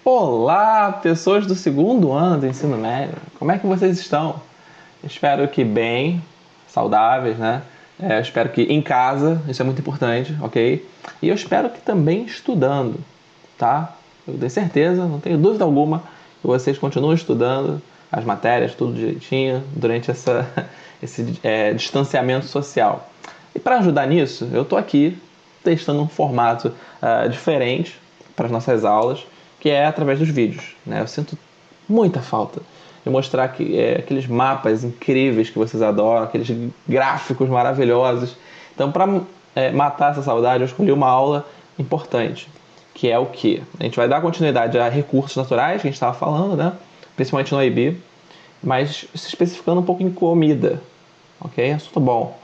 Olá, pessoas do segundo ano do ensino médio. Como é que vocês estão? Espero que bem, saudáveis, né? Eu espero que em casa, isso é muito importante, ok? E eu espero que também estudando, tá? Eu tenho certeza, não tenho dúvida alguma, que vocês continuam estudando as matérias, tudo direitinho, durante esse distanciamento social. E para ajudar nisso, eu estou aqui testando um formato diferente para as nossas aulas, que é através dos vídeos, né? Eu sinto muita falta de mostrar aqueles mapas incríveis que vocês adoram, aqueles gráficos maravilhosos. Então, para matar essa saudade, eu escolhi uma aula importante, que é o quê? A gente vai dar continuidade a recursos naturais, que a gente estava falando, né? Principalmente no IB, mas se especificando um pouco em comida, ok? Assunto bom.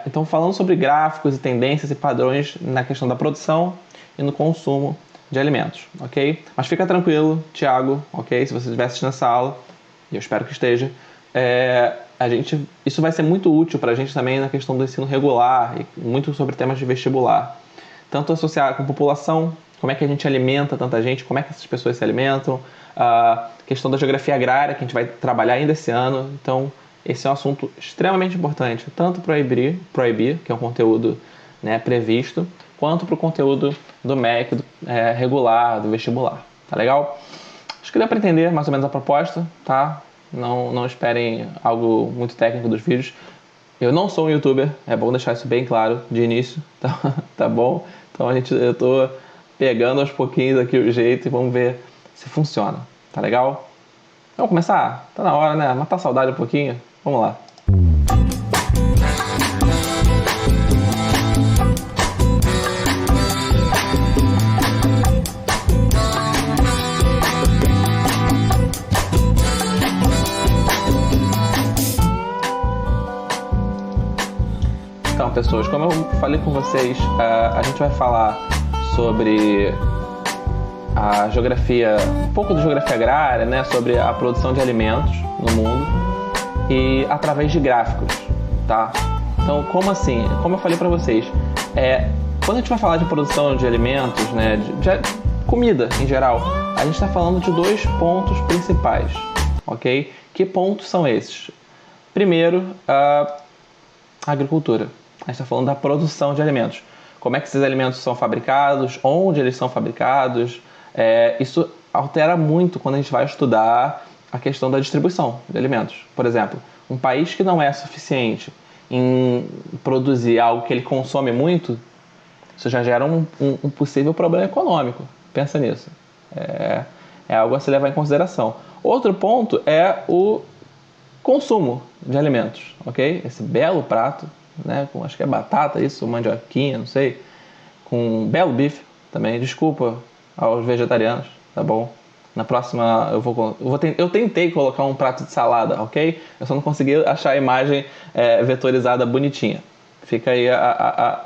Então, falando sobre gráficos e tendências e padrões na questão da produção e no consumo de alimentos, ok? Mas fica tranquilo, Thiago, ok? Se você estiver assistindo essa aula, e eu espero que esteja, isso vai ser muito útil para a gente também na questão do ensino regular e muito sobre temas de vestibular. Tanto associado com a população, como é que a gente alimenta tanta gente, como é que essas pessoas se alimentam, a questão da geografia agrária, que a gente vai trabalhar ainda esse ano. Então, esse é um assunto extremamente importante, tanto para o IB, que é um conteúdo, né, previsto, quanto para o conteúdo do MEC, regular, do vestibular. Tá legal? Acho que dá para entender mais ou menos a proposta, tá? Não esperem algo muito técnico dos vídeos. Eu não sou um youtuber, é bom deixar isso bem claro de início, tá bom? Então eu tô pegando aos pouquinhos aqui o jeito e vamos ver se funciona, tá legal? Vamos começar? Tá na hora, né? Matar a saudade um pouquinho. Vamos lá. Então, pessoas, como eu falei com vocês, a gente vai falar sobre a geografia, um pouco de geografia agrária, né, sobre a produção de alimentos no mundo e através de gráficos, tá? Então, como assim? Como eu falei para vocês, quando a gente vai falar de produção de alimentos, né, de comida em geral, a gente está falando de dois pontos principais, ok? Que pontos são esses? Primeiro, a agricultura. A gente está falando da produção de alimentos. Como é que esses alimentos são fabricados, onde eles são fabricados. Isso altera muito quando a gente vai estudar a questão da distribuição de alimentos. Por exemplo, um país que não é suficiente em produzir algo que ele consome muito, isso já gera um possível problema econômico. Pensa nisso. É algo a se levar em consideração. Outro ponto é o consumo de alimentos, ok? Esse belo prato, né, com acho que é batata, isso, mandioquinha, não sei, com um belo bife também. Desculpa aos vegetarianos, tá bom? Na próxima eu tentei colocar um prato de salada, ok? Eu só não consegui achar a imagem vetorizada bonitinha. Fica aí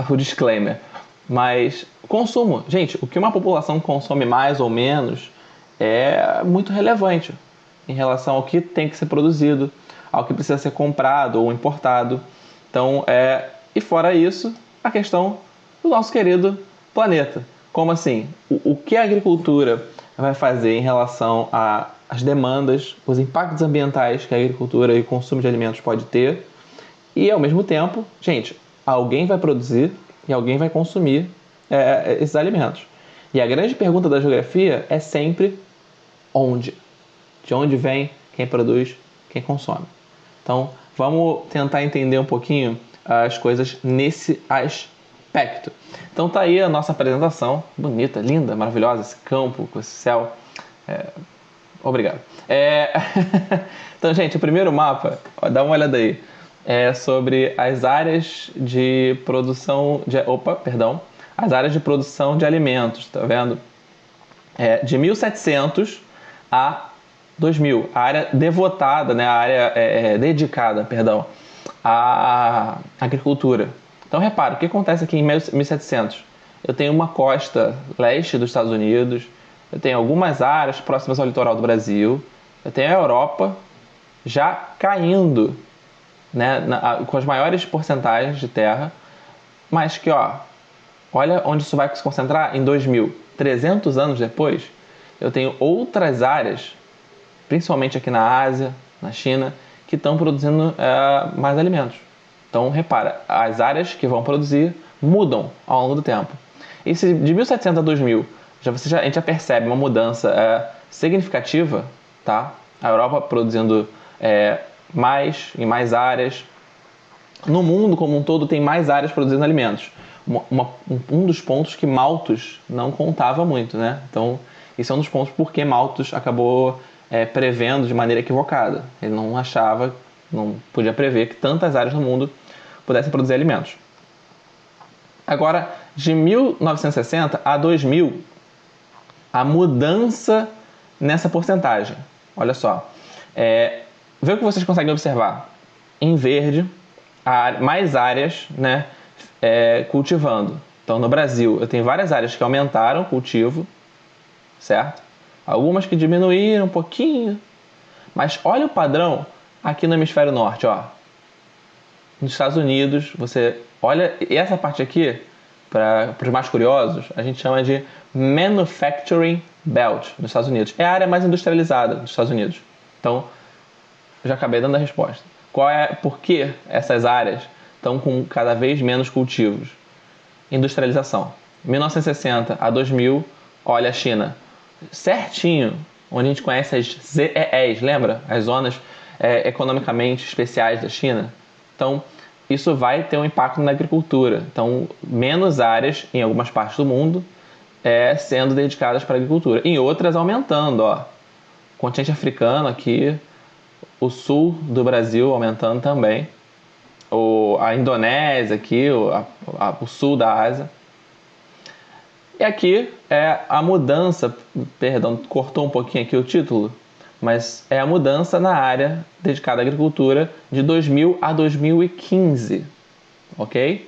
o disclaimer. Mas consumo, gente, o que uma população consome mais ou menos é muito relevante em relação ao que tem que ser produzido, ao que precisa ser comprado ou importado. Então, e fora isso, a questão do nosso querido planeta. Como assim? O que a agricultura vai fazer em relação às demandas, os impactos ambientais que a agricultura e o consumo de alimentos pode ter. E, ao mesmo tempo, gente, alguém vai produzir e alguém vai consumir esses alimentos. E a grande pergunta da geografia é sempre onde? De onde vem, quem produz, quem consome. Então, vamos tentar entender um pouquinho as coisas nesse aspecto. Então tá aí a nossa apresentação, bonita, linda, maravilhosa, esse campo com esse céu. Obrigado. Então, gente, o primeiro mapa, dá uma olhada aí, é sobre as áreas de produção as áreas de produção de alimentos, tá vendo? De 1700 a 2000, a área devotada, né, a área dedicada, à agricultura. Então, repara, o que acontece aqui em 1700? Eu tenho uma costa leste dos Estados Unidos, eu tenho algumas áreas próximas ao litoral do Brasil, eu tenho a Europa já caindo, né, com as maiores porcentagens de terra, mas que, olha onde isso vai se concentrar em 2000, 300 anos depois, eu tenho outras áreas, principalmente aqui na Ásia, na China, que estão produzindo mais alimentos. Então, repara, as áreas que vão produzir mudam ao longo do tempo. E se de 1700 a 2000 a gente já percebe uma mudança significativa, tá? A Europa produzindo mais em mais áreas. No mundo como um todo tem mais áreas produzindo alimentos. Um dos pontos que Malthus não contava muito, né? Então, esse é um dos pontos porque Malthus acabou prevendo de maneira equivocada. Ele não achava, não podia prever que tantas áreas no mundo pudessem produzir alimentos. Agora, de 1960 a 2000, a mudança nessa porcentagem. Olha só. Vê o que vocês conseguem observar. Em verde, mais áreas, né, cultivando. Então, no Brasil, eu tenho várias áreas que aumentaram o cultivo, certo? Algumas que diminuíram um pouquinho. Mas olha o padrão aqui no hemisfério norte, ó. Nos Estados Unidos, você olha, e essa parte aqui, para os mais curiosos, a gente chama de Manufacturing Belt nos Estados Unidos. É a área mais industrializada dos Estados Unidos. Então, eu já acabei dando a resposta. Por que essas áreas estão com cada vez menos cultivos? Industrialização. 1960 a 2000, olha a China. Certinho, onde a gente conhece as ZEEs, lembra? As zonas economicamente especiais da China. Então, isso vai ter um impacto na agricultura. Então, menos áreas em algumas partes do mundo sendo dedicadas para a agricultura. Em outras, aumentando. Ó. O continente africano aqui, o sul do Brasil aumentando também. A Indonésia aqui, o sul da Ásia. E aqui é a mudança, perdão, cortou um pouquinho aqui o título, mas é a mudança na área dedicada à agricultura de 2000 a 2015, ok?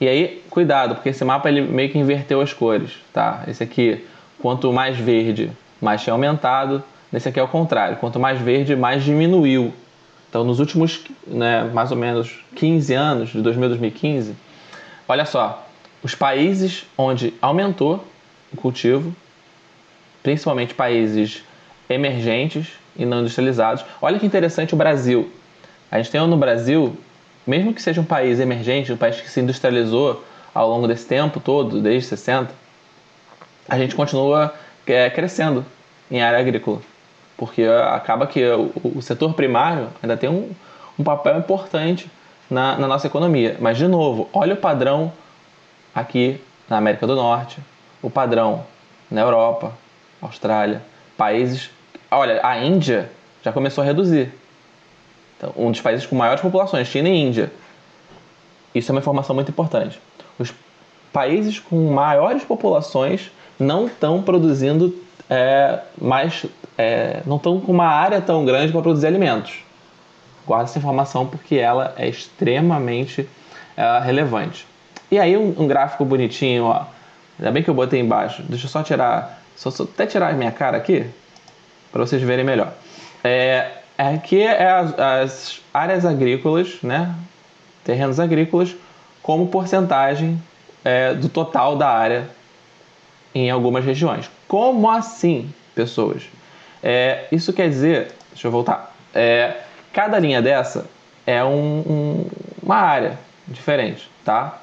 E aí, cuidado, porque esse mapa ele meio que inverteu as cores, tá? Esse aqui, quanto mais verde, mais tinha aumentado. Nesse aqui é o contrário, quanto mais verde, mais diminuiu. Então, nos últimos, mais ou menos 15 anos, de 2000 a 2015, olha só, os países onde aumentou o cultivo, principalmente países emergentes e não industrializados. Olha que interessante o Brasil. A gente tem no Brasil, mesmo que seja um país emergente, um país que se industrializou ao longo desse tempo todo, desde 60, a gente continua crescendo em área agrícola. Porque acaba que o setor primário ainda tem um papel importante na nossa economia. Mas, de novo, olha o padrão aqui na América do Norte, o padrão na Europa, Austrália, países... Olha, a Índia já começou a reduzir. Então, um dos países com maiores populações, China e Índia. Isso é uma informação muito importante. Os países com maiores populações não estão produzindo não estão com uma área tão grande para produzir alimentos. Guarda essa informação porque ela é extremamente relevante. E aí um gráfico bonitinho, ó. Ainda bem que eu botei embaixo. Deixa eu só tirar, até tirar a minha cara aqui, para vocês verem melhor. Aqui as áreas agrícolas, né? Terrenos agrícolas, como porcentagem do total da área em algumas regiões. Como assim, pessoas? Isso quer dizer, deixa eu voltar, cada linha dessa é uma área diferente, tá?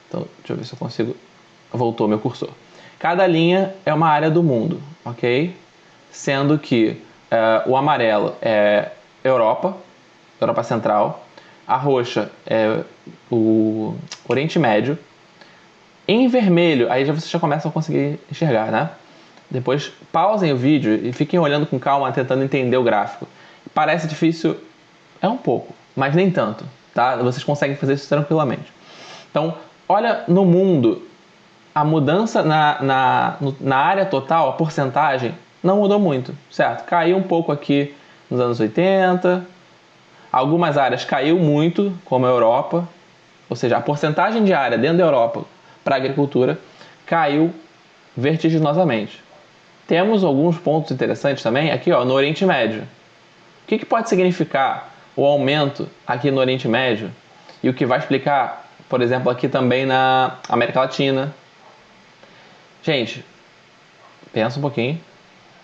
Então, deixa eu ver se eu consigo... Voltou meu cursor. Cada linha é uma área do mundo, ok? Sendo que o amarelo é Europa Central, a roxa é o Oriente Médio. Em vermelho, aí vocês já começam a conseguir enxergar, né? Depois pausem o vídeo e fiquem olhando com calma, tentando entender o gráfico. Parece difícil, um pouco, mas nem tanto, tá? Vocês conseguem fazer isso tranquilamente. Então, olha no mundo, a mudança na área total, a porcentagem, não mudou muito, certo? Caiu um pouco aqui nos anos 80, algumas áreas caiu muito, como a Europa, ou seja, a porcentagem de área dentro da Europa para a agricultura caiu vertiginosamente. Temos alguns pontos interessantes também aqui, ó, no Oriente Médio. O que pode significar o aumento aqui no Oriente Médio e o que vai explicar, por exemplo, aqui também na América Latina? Gente, pensa um pouquinho.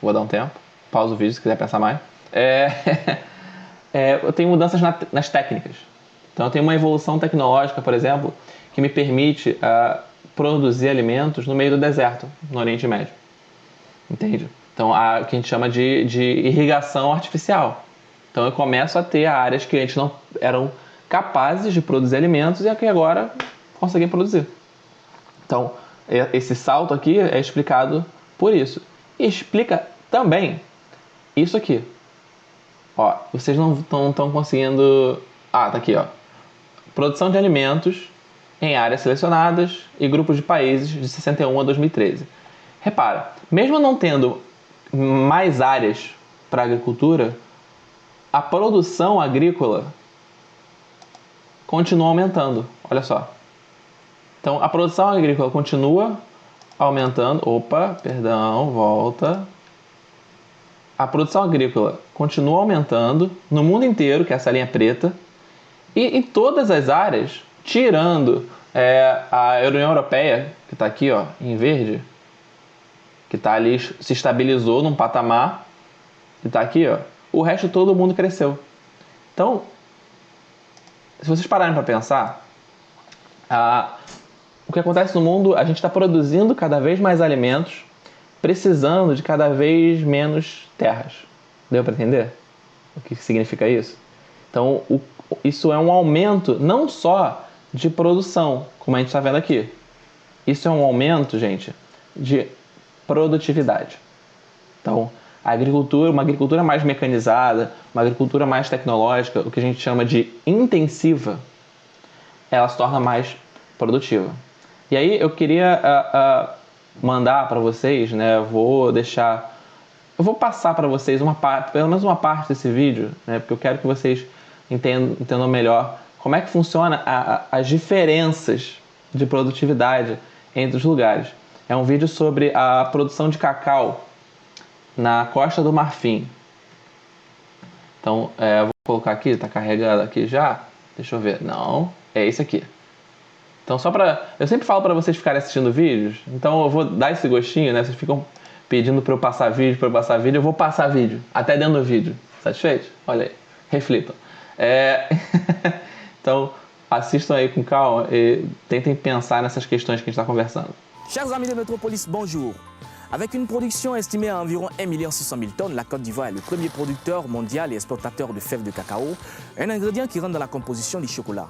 Vou dar um tempo. Pausa o vídeo se quiser pensar mais. Eu tenho mudanças nas técnicas. Então eu tenho uma evolução tecnológica, por exemplo, que me permite produzir alimentos no meio do deserto, no Oriente Médio. Entende? Então, o que a gente chama de irrigação artificial. Então, eu começo a ter áreas que antes não eram capazes de produzir alimentos e que agora conseguem produzir. Então, esse salto aqui é explicado por isso. E explica também isso aqui. Ó, vocês não estão conseguindo... tá aqui, ó. Produção de alimentos em áreas selecionadas e grupos de países de 61 a 2013. Repara, mesmo não tendo mais áreas para agricultura, a produção agrícola continua aumentando. Olha só. Então, a produção agrícola continua aumentando. Volta. A produção agrícola continua aumentando no mundo inteiro, que é essa linha preta, e em todas as áreas, tirando a União Europeia, que está aqui, ó, em verde, que está ali, se estabilizou num patamar, que está aqui, ó, o resto todo mundo cresceu. Então, se vocês pararem para pensar, o que acontece no mundo, a gente está produzindo cada vez mais alimentos, precisando de cada vez menos terras. Deu para entender o que significa isso? Então, isso é um aumento não só de produção, como a gente está vendo aqui. Isso é um aumento, gente, de produtividade. Então, uma agricultura mais mecanizada, uma agricultura mais tecnológica, o que a gente chama de intensiva, ela se torna mais produtiva. E aí eu queria mandar para vocês, né? Eu vou passar para vocês pelo menos uma parte desse vídeo, né? Porque eu quero que vocês entendam melhor como é que funciona as diferenças de produtividade entre os lugares. É um vídeo sobre a produção de cacau na Costa do Marfim. Então, eu vou colocar aqui, está carregado aqui já. Deixa eu ver. Não, é esse aqui. Então, eu sempre falo para vocês ficarem assistindo vídeos, então eu vou dar esse gostinho, né? Vocês ficam pedindo para eu passar vídeo, eu vou passar vídeo, até dentro do vídeo. Satisfeitos? Olha aí, reflitam. Então, assistam aí com calma e tentem pensar nessas questões que a gente está conversando. Chers amis de Metropolis, bonjour. Avec une production estimée à environ 1,6 milliard tonnes, la Côte d'Ivoire est le premier producteur mondial et exportateur de fèves de cacao, un ingrédient qui rentre dans la composition du chocolat.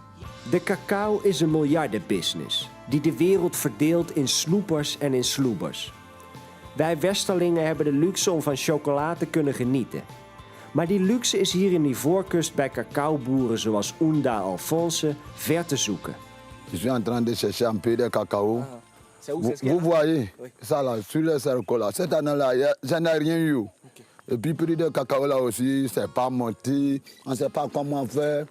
De cacao is een miljardenbusiness die de wereld verdeelt in snoepers en in sloebers. Wij Westerlingen hebben de luxe om van chocola te kunnen genieten. Maar die luxe is hier in Ivoorkust bij cacaoboeren zoals Ounda Alphonse ver te zoeken. Je suis en train de chercher un peu de cacao. Vous voyez, ça là, sur le cercle là. Cette année-là, je n'ai rien eu. Okay. Et puis, prix de cacao là aussi, c'est pas monté. On ne sait pas comment faire.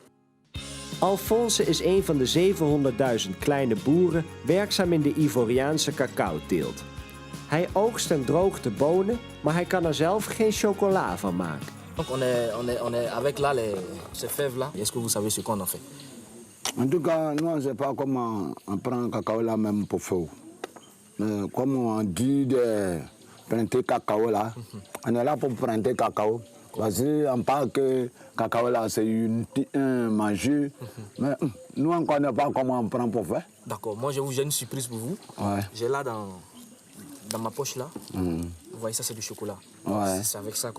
Alphonse is een van de 700.000 kleine boeren werkzaam in de Ivoriaanse cacaoteelt. Hij oogst en droogt de bonen, maar hij kan er zelf geen chocola van maken. Donc on est avec là ces fèves là. Est-ce que vous savez ce qu'on en fait? En tout cas, nous on ne sait pas comment on prend le cacao là même pour feu. Mais comme on dit de printer cacao là, on est là pour printer cacao. Parce qu'on parle que cacao là c'est un manger, mais nous on ne connaît pas comment on prend pour faire. D'accord, moi j'ai une surprise pour vous. Ouais. J'ai là dans ma poche là, vous voyez ça c'est du chocolat. Ouais. C'est avec ça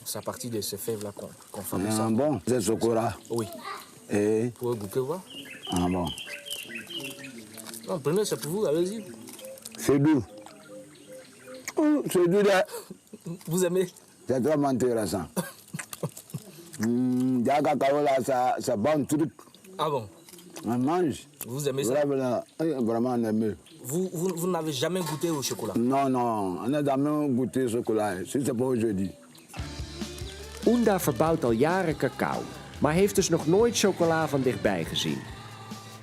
c'est à partir de ces fèves là qu'on fabrique ça. Bon, c'est chocolat. Oui. Et... Vous pouvez goûter voir. Ah bon. Non, prenez, c'est pour vous, allez-y. C'est doux. C'est doux là. Vous aimez? C'est vraiment intéressant. Le cacao là, c'est bon truc. Ah bon? On mange. Vous aimez ça? Vraiment on aime. Vous n'avez jamais goûté au chocolat? Non, on n'a jamais goûté au chocolat. Si c'est pas aujourd'hui. Ounda verbouwt al jaren cacao, maar heeft dus nog nooit chocola van dichtbij gezien.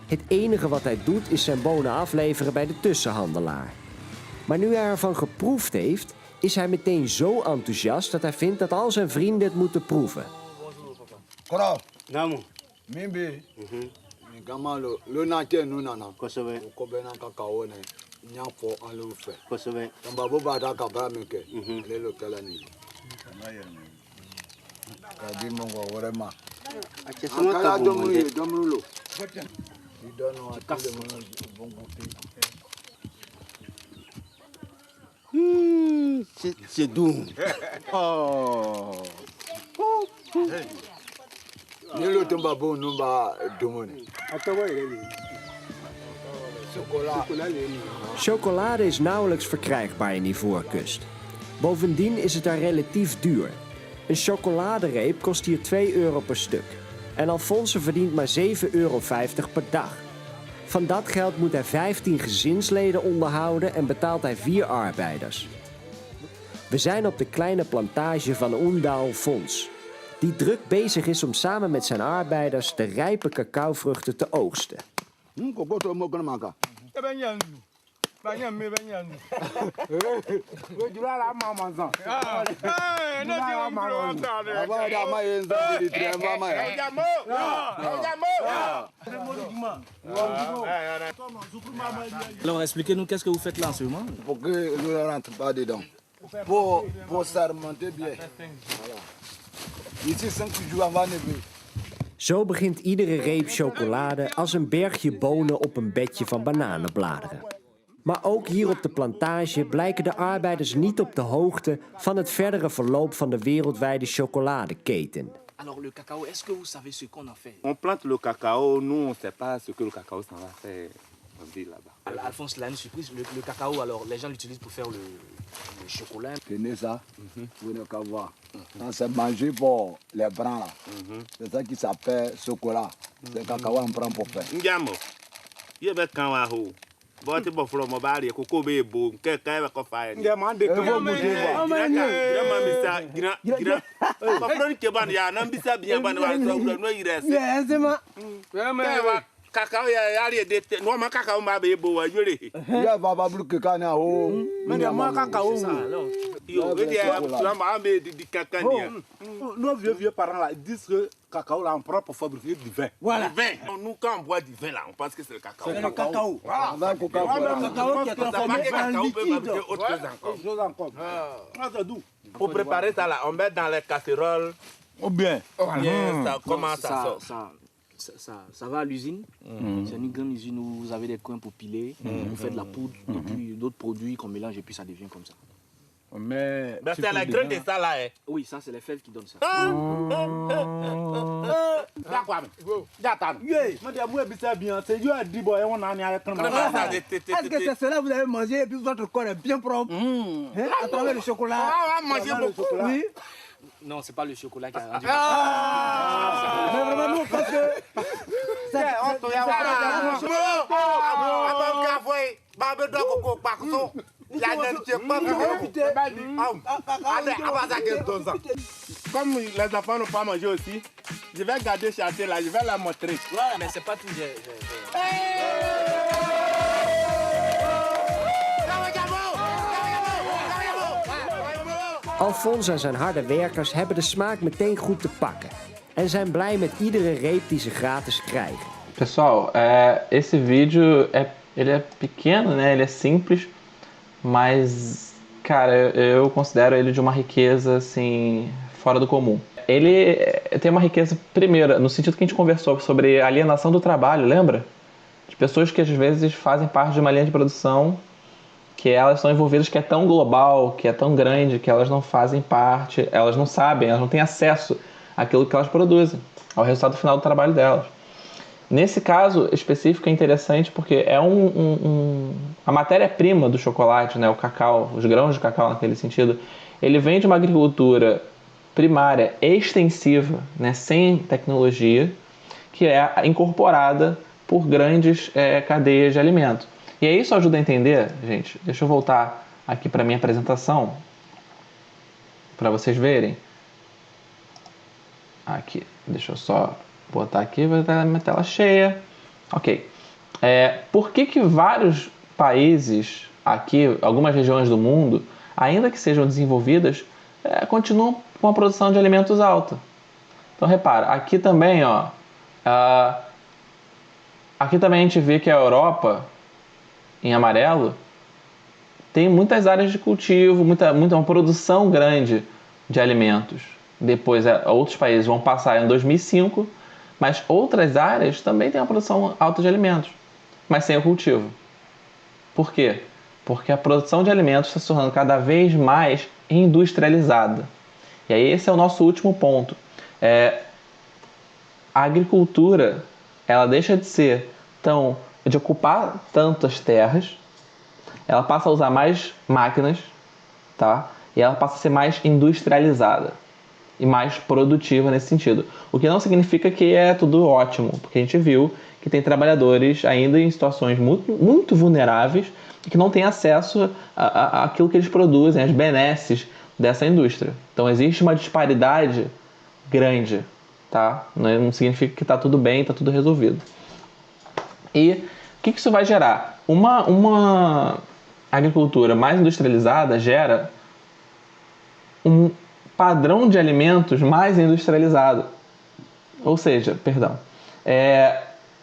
Het enige wat hij doet is zijn bonen afleveren bij de tussenhandelaar. Maar nu hij ervan geproefd heeft, is hij meteen zo enthousiast dat hij vindt dat al zijn vrienden het moeten proeven. Koro. Namu. Mimbi. Comment le natie nous nana. Kosobe. Kobe na cacao ne. Nya fo an le fɛ. Kosɛbɛ. Tambabo b'a da ka baara min kɛ. Ale le kɛla nin ye. Ka di mɔgɔ wɛrɛ ma. A cɛ sama ka bon domunu ye dɛ. domunu lo. I donne à tout le monde bon goûter. C'est doux. Oh. Ni lo tambabo nu ba domunu. Chocolade is nauwelijks verkrijgbaar in Ivoorkust. Bovendien is het daar relatief duur. Een chocoladereep kost hier €2 per stuk. En Alphonse verdient maar €7,50 per dag. Van dat geld moet hij 15 gezinsleden onderhouden en betaalt hij 4 arbeiders. We zijn op de kleine plantage van Ounda Alphonse, die druk bezig is om samen met zijn arbeiders de rijpe cacaovruchten te oogsten. Kokoto mo kana maka. Alors expliquez-nous qu'est-ce que vous faites là en ce moment. Pour que ne rentre pas dedans. Pour sermenter bien. Voilà. Ici 5 jours avant de venir. Zo begint iedere reep chocolade als een bergje bonen op een bedje van bananenbladeren. Maar ook hier op de plantage blijken de arbeiders niet op de hoogte van het verdere verloop van de wereldwijde chocoladeketen. Alors le cacao, est-ce que vous savez ce qu'on en fait? On plante le cacao, nous on ne sait pas ce que le cacao s'en va faire en ville là-bas. Alphonse, là, une surprise, le cacao, alors les gens l'utilisent pour faire le chocolat. Tenez ça, vous n'avez qu'à voir. Ça, c'est mangé pour les bras là. C'est ça qui s'appelle chocolat. C'est cacao on prend pour faire. Ndiamo. Ye be kan wa ho. Bo ti bo flo mo ba ri koko be bo ke ka be ko fa ni. Ndiamo ande que vous bougez pas. Gira ma misa gira. Ba flo ni ke ban ya na mbisa biya ban wa so no yire se. Yeah, c'est ma. Cacao ya ri de no ma cacao ma be bo wa yore. Ya va bleu que kana ho. Mais moi, cacao. Yo be dia la ma be di cacao ni. Nos vieux parents là, ils disent que cacao là, on prend pour fabriquer du vin. Voilà. Du vin. Nous quand on boit du vin là, on pense que c'est le cacao. C'est le cacao. Ah, va Coca-Cola. Cacao qui est transformé en liquide. Autre chose encore. Autre chose encore. Ah, c'est doux. Pour préparer ça là, on met dans les casseroles. Ou bien. Bien, ça commence ça sort. Ça va à l'usine. C'est une grande usine où vous avez des coins pour piler. Vous faites de la poudre et puis d'autres produits qu'on mélange et puis ça devient comme ça. Mais. C'est la graine de ça là. Oui, ça c'est les fèves qui donnent ça. Est-ce que c'est cela que vous avez mangé et puis votre corps est bien propre à travers le chocolat? Ah, manger beaucoup. Oui. Non, c'est pas le chocolat qui a rendu. Mais vraiment, nous, parce que. Comme les enfants n'ont pas mangé aussi, je vais garder chanter là, je vais la montrer. Voilà, mais c'est pas tout. Alphonse en zijn harde werkers hebben de smaak meteen goed te pakken. En zijn blij met iedere reep die ze gratis krijgen. Pessoal, esse vídeo ele é pequeno, né? Ele é simples, mas, cara, eu considero ele de uma riqueza, assim, fora do comum. Ele tem uma riqueza, primeiro, no sentido que a gente conversou sobre a alienação do trabalho, lembra? De pessoas que às vezes fazem parte de uma linha de produção que elas estão envolvidas, que é tão global, que é tão grande, que elas não fazem parte, elas não sabem, elas não têm acesso àquilo que elas produzem, ao resultado final do trabalho delas. Nesse caso específico é interessante porque é a matéria-prima do chocolate, né, o cacau, os grãos de cacau naquele sentido, ele vem de uma agricultura primária extensiva, né, sem tecnologia, que é incorporada por grandes cadeias de alimento. E aí isso ajuda a entender, gente, deixa eu voltar aqui para a minha apresentação, para vocês verem. Aqui, deixa eu só botar aqui, vai estar minha tela cheia. Ok. Por que vários países aqui, algumas regiões do mundo, ainda que sejam desenvolvidas, continuam com a produção de alimentos alta? Então repara, aqui também, ó, aqui também a gente vê que a Europa, em amarelo, tem muitas áreas de cultivo, uma produção grande de alimentos. Depois, outros países vão passar em 2005, mas outras áreas também têm uma produção alta de alimentos, mas sem o cultivo. Por quê? Porque a produção de alimentos está se tornando cada vez mais industrializada. E aí esse é o nosso último ponto. A agricultura, ela deixa de ocupar tantas terras, ela passa a usar mais máquinas, tá? E ela passa a ser mais industrializada e mais produtiva nesse sentido. O que não significa que é tudo ótimo, porque a gente viu que tem trabalhadores ainda em situações muito, muito vulneráveis e que não têm acesso àquilo que eles produzem, às benesses dessa indústria. Então existe uma disparidade grande, tá? Não significa que está tudo bem, está tudo resolvido. E o que isso vai gerar? Uma agricultura mais industrializada gera um padrão de alimentos mais industrializado. Ou seja,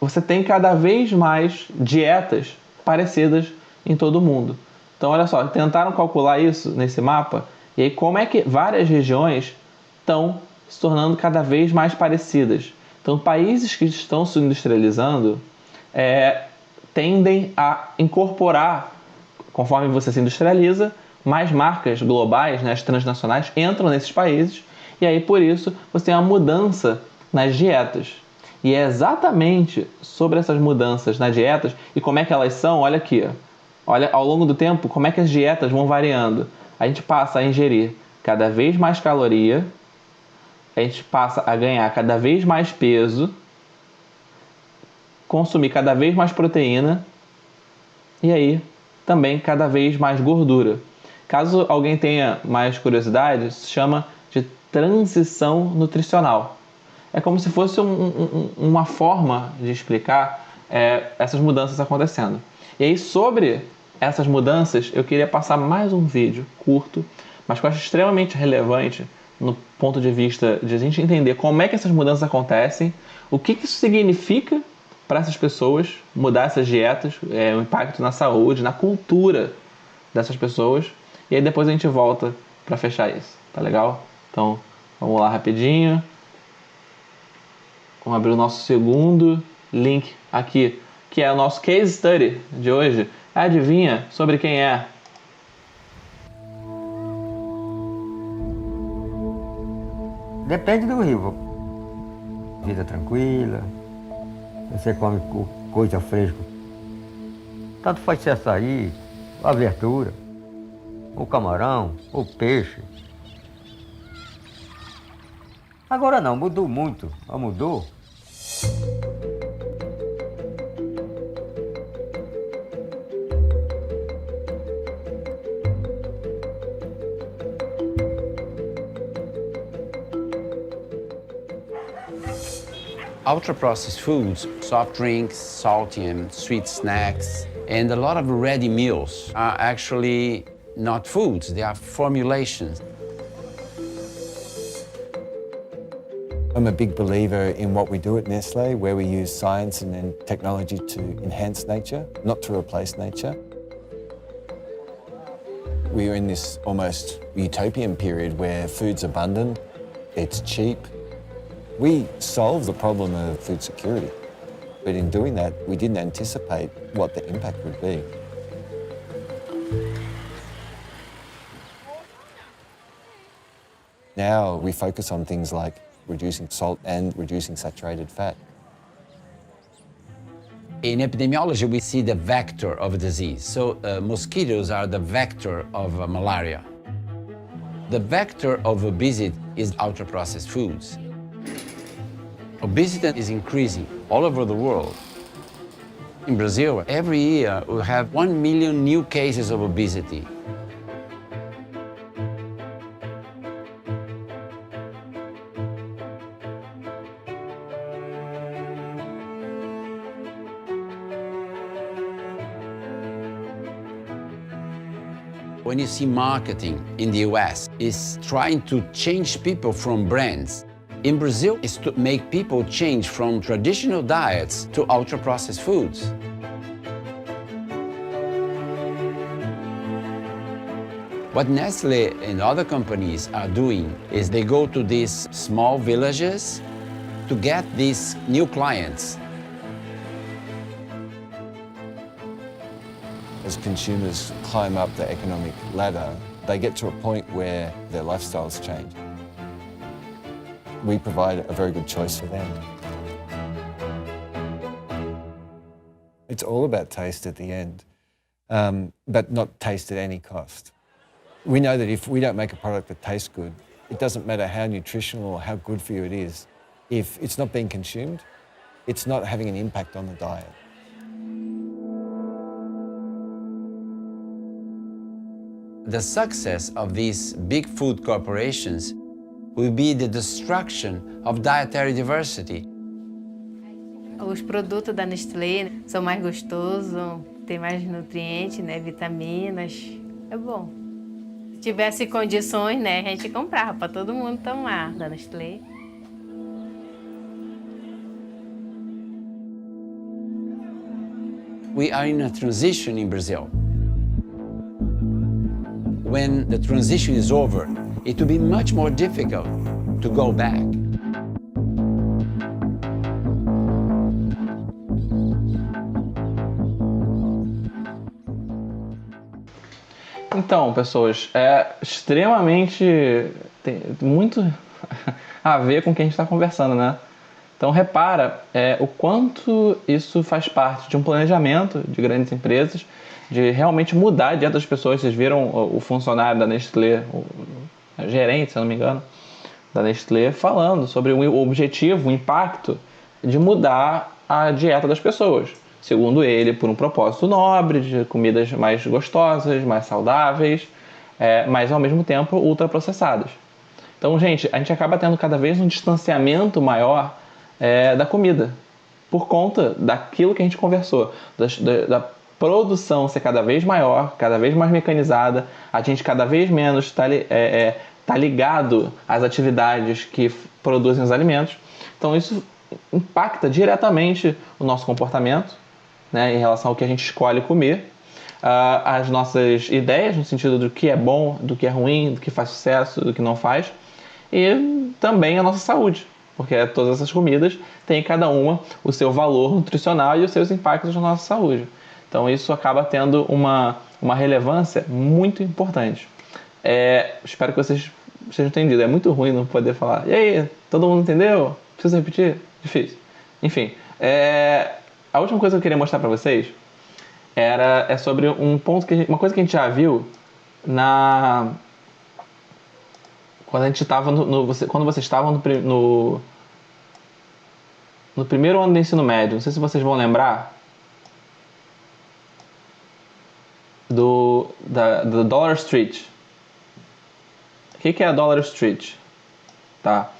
você tem cada vez mais dietas parecidas em todo o mundo. Então, olha só, tentaram calcular isso nesse mapa, e aí como é que várias regiões estão se tornando cada vez mais parecidas. Então, países que estão se industrializando tendem a incorporar, conforme você se industrializa, mais marcas globais, né, as transnacionais, entram nesses países, e aí por isso você tem uma mudança nas dietas. E é exatamente sobre essas mudanças nas dietas e como é que elas são, olha aqui, olha ao longo do tempo como é que as dietas vão variando. A gente passa a ingerir cada vez mais caloria, a gente passa a ganhar cada vez mais peso, consumir cada vez mais proteína e aí também cada vez mais gordura. Caso alguém tenha mais curiosidade, se chama de transição nutricional. É como se fosse uma forma de explicar essas mudanças acontecendo. E aí, sobre essas mudanças, eu queria passar mais um vídeo curto, mas que eu acho extremamente relevante no ponto de vista de a gente entender como é que essas mudanças acontecem, o que isso significa para essas pessoas, mudar essas dietas, o impacto na saúde, na cultura dessas pessoas. E aí depois a gente volta para fechar isso, tá legal? Então, vamos lá rapidinho. Vamos abrir o nosso segundo link aqui, que é o nosso case study de hoje. Adivinha sobre quem é? Depende do rio. Vida tranquila, você come coisa fresca. Tanto faz ser açaí, a verdura, o camarão, o peixe. Agora não, mudou muito. Mudou. Ultra-processed foods, soft drinks, salty and sweet snacks, and a lot of ready meals are actually not foods, they are formulations. I'm a big believer in what we do at Nestle, where we use science and technology to enhance nature, not to replace nature. We are in this almost utopian period where food's abundant, it's cheap. We solved the problem of food security, but in doing that, we didn't anticipate what the impact would be. Now we focus on things like reducing salt and reducing saturated fat. In epidemiology, we see the vector of a disease. So mosquitoes are the vector of malaria. The vector of obesity is ultra-processed foods. Obesity is increasing all over the world. In Brazil, every year we have 1 million new cases of obesity. When you see marketing in the US, it's trying to change people from brands. In Brazil, it's to make people change from traditional diets to ultra-processed foods. What Nestle and other companies are doing is they go to these small villages to get these new clients. As consumers climb up the economic ladder, they get to a point where their lifestyles change. We provide a very good choice for them. It's all about taste at the end, but not taste at any cost. We know that if we don't make a product that tastes good, it doesn't matter how nutritional or how good for you it is. If it's not being consumed, it's not having an impact on the diet. The success of these big food corporations will be the destruction of dietary diversity. Os produtos da Nestlé são mais gostosos, tem mais nutrientes, né, vitaminas. É bom. Se tivesse condições, né, a gente comprava para todo mundo tomar da Nestlé. We are in a transition in Brazil. When the transition is over, it will be much more difficult to go back. Então, pessoas, tem muito a ver com o que a gente está conversando, né? Então, repara o quanto isso faz parte de um planejamento de grandes empresas, de realmente mudar a dieta das pessoas. Vocês viram o funcionário da Nestlé, o gerente, se eu não me engano, da Nestlé, falando sobre o objetivo, o impacto de mudar a dieta das pessoas. Segundo ele, por um propósito nobre, de comidas mais gostosas, mais saudáveis, mas ao mesmo tempo ultraprocessadas. Então, gente, a gente acaba tendo cada vez um distanciamento maior da comida, por conta daquilo que a gente conversou, da produção ser cada vez maior, cada vez mais mecanizada, a gente cada vez menos está ligado às atividades que produzem os alimentos. Então, isso impacta diretamente o nosso comportamento, né, em relação ao que a gente escolhe comer, as nossas ideias no sentido do que é bom, do que é ruim, do que faz sucesso, do que não faz, e também a nossa saúde, porque todas essas comidas têm cada uma o seu valor nutricional e os seus impactos na nossa saúde. Então isso acaba tendo uma relevância muito importante. Espero que vocês sejam entendidos. É muito ruim não poder falar. E aí, todo mundo entendeu? Preciso repetir? Difícil. Enfim, a última coisa que eu queria mostrar para vocês é sobre uma coisa que a gente já viu quando a gente estava quando vocês estavam no primeiro ano do ensino médio. Não sei se vocês vão lembrar do Dollar Street. O que é a Dollar Street? Tá?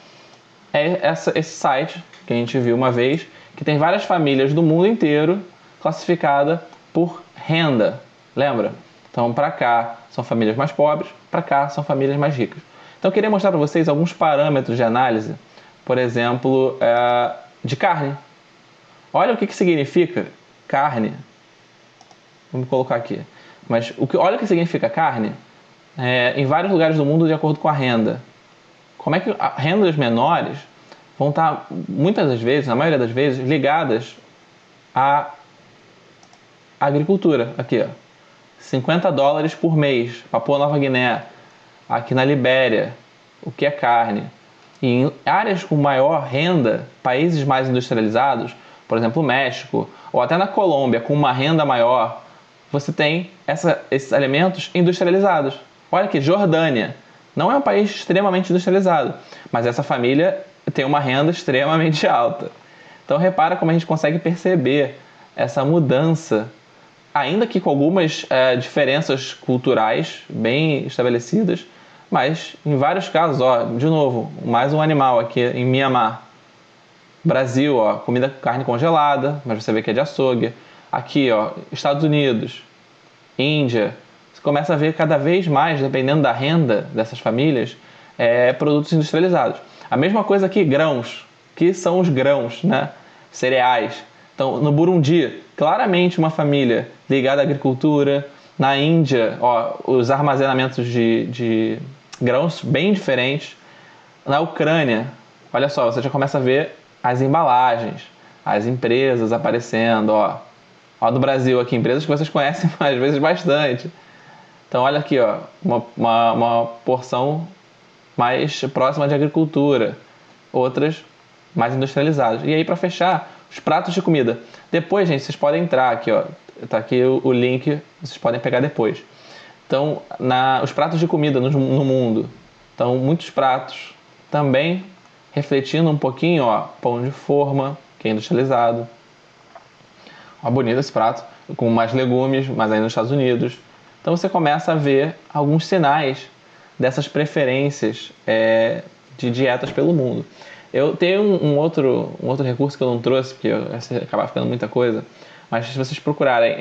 É esse site que a gente viu uma vez, que tem várias famílias do mundo inteiro classificadas por renda. Lembra? Então, para cá são famílias mais pobres, para cá são famílias mais ricas. Então, eu queria mostrar para vocês alguns parâmetros de análise, por exemplo, de carne. Olha o que significa carne. Vamos colocar aqui. Mas olha o que significa carne em vários lugares do mundo de acordo com a renda. Como é que rendas menores vão estar, muitas das vezes, na maioria das vezes, ligadas à agricultura. Aqui, ó, $50 por mês, Papua Nova Guiné, aqui na Libéria, o que é carne. E em áreas com maior renda, países mais industrializados, por exemplo, o México, ou até na Colômbia, com uma renda maior, você tem esses alimentos industrializados. Olha aqui, Jordânia não é um país extremamente industrializado, mas essa família tem uma renda extremamente alta. Então repara como a gente consegue perceber essa mudança, ainda que com algumas diferenças culturais bem estabelecidas, mas em vários casos, ó, de novo, mais um animal aqui em Mianmar. Brasil, ó, comida com carne congelada, mas você vê que é de açougue. Aqui, ó, Estados Unidos, Índia, você começa a ver cada vez mais, dependendo da renda dessas famílias, produtos industrializados. A mesma coisa aqui, grãos. Que são os grãos, né? Cereais. Então, no Burundi, claramente uma família ligada à agricultura, Na Índia, ó, os armazenamentos de grãos bem diferentes. Na Ucrânia, olha só, você já começa a ver as embalagens, as empresas aparecendo, ó. Ó, no Brasil aqui, empresas que vocês conhecem às vezes bastante. Então olha aqui, ó, uma porção mais próxima de agricultura, outras mais industrializadas. E aí, para fechar, os pratos de comida. Depois, gente, vocês podem entrar aqui, ó, tá aqui o link, vocês podem pegar depois. Então, os pratos de comida no mundo. Então, muitos pratos também refletindo um pouquinho, ó, pão de forma, que é industrializado. Ó, bonito esse prato, com mais legumes, mas aí nos Estados Unidos. Então você começa a ver alguns sinais dessas preferências de dietas pelo mundo. Eu tenho um outro recurso que eu não trouxe, porque ia acabar ficando muita coisa, mas se vocês procurarem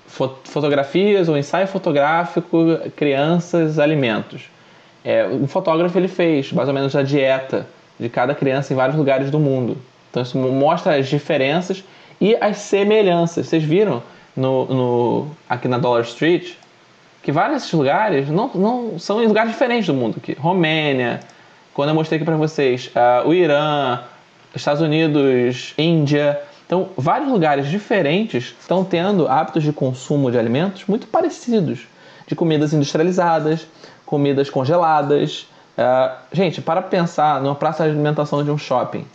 fotografias ou ensaio fotográfico, crianças, alimentos. Um fotógrafo ele fez mais ou menos a dieta de cada criança em vários lugares do mundo. Então isso mostra as diferenças e as semelhanças. Vocês viram aqui na Dollar Street que vários desses lugares não são em lugares diferentes do mundo. Aqui. Romênia, quando eu mostrei aqui para vocês, o Irã, Estados Unidos, Índia. Então, vários lugares diferentes estão tendo hábitos de consumo de alimentos muito parecidos. De comidas industrializadas, comidas congeladas. Gente, para pensar numa praça de alimentação de um shopping.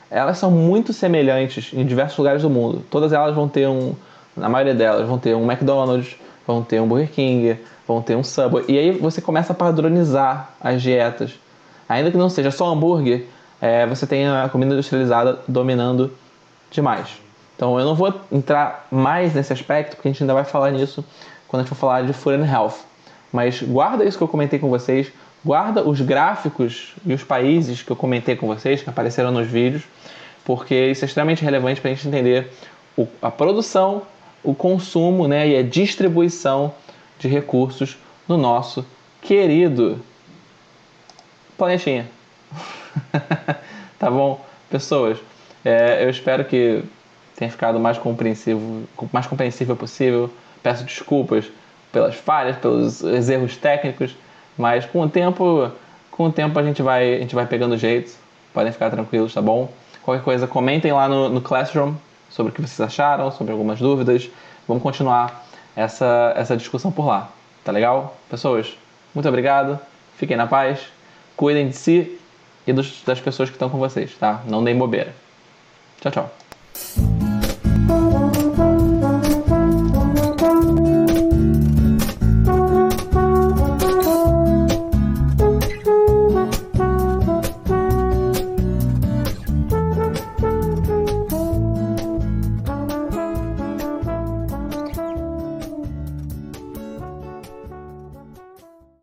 Elas são muito semelhantes em diversos lugares do mundo. Todas elas vão ter na maioria delas, vão ter um McDonald's, vão ter um Burger King, vão ter um Subway. E aí você começa a padronizar as dietas. Ainda que não seja só hambúrguer, você tem a comida industrializada dominando demais. Então eu não vou entrar mais nesse aspecto, porque a gente ainda vai falar nisso quando a gente for falar de Food and Health. Mas guarda isso que eu comentei com vocês, guarda os gráficos e os países que eu comentei com vocês, que apareceram nos vídeos, porque isso é extremamente relevante para a gente entender a produção, o consumo, né, e a distribuição de recursos no nosso querido planetinha. Tá bom? Pessoas, eu espero que tenha ficado o mais compreensível possível. Peço desculpas pelas falhas, pelos erros técnicos, mas com o tempo a gente vai pegando jeito. Podem ficar tranquilos, tá bom? Qualquer coisa, comentem lá no Classroom sobre o que vocês acharam, sobre algumas dúvidas. Vamos continuar essa discussão por lá. Tá legal? Pessoas, muito obrigado. Fiquem na paz. Cuidem de si e das pessoas que estão com vocês, tá? Não deem bobeira. Tchau, tchau.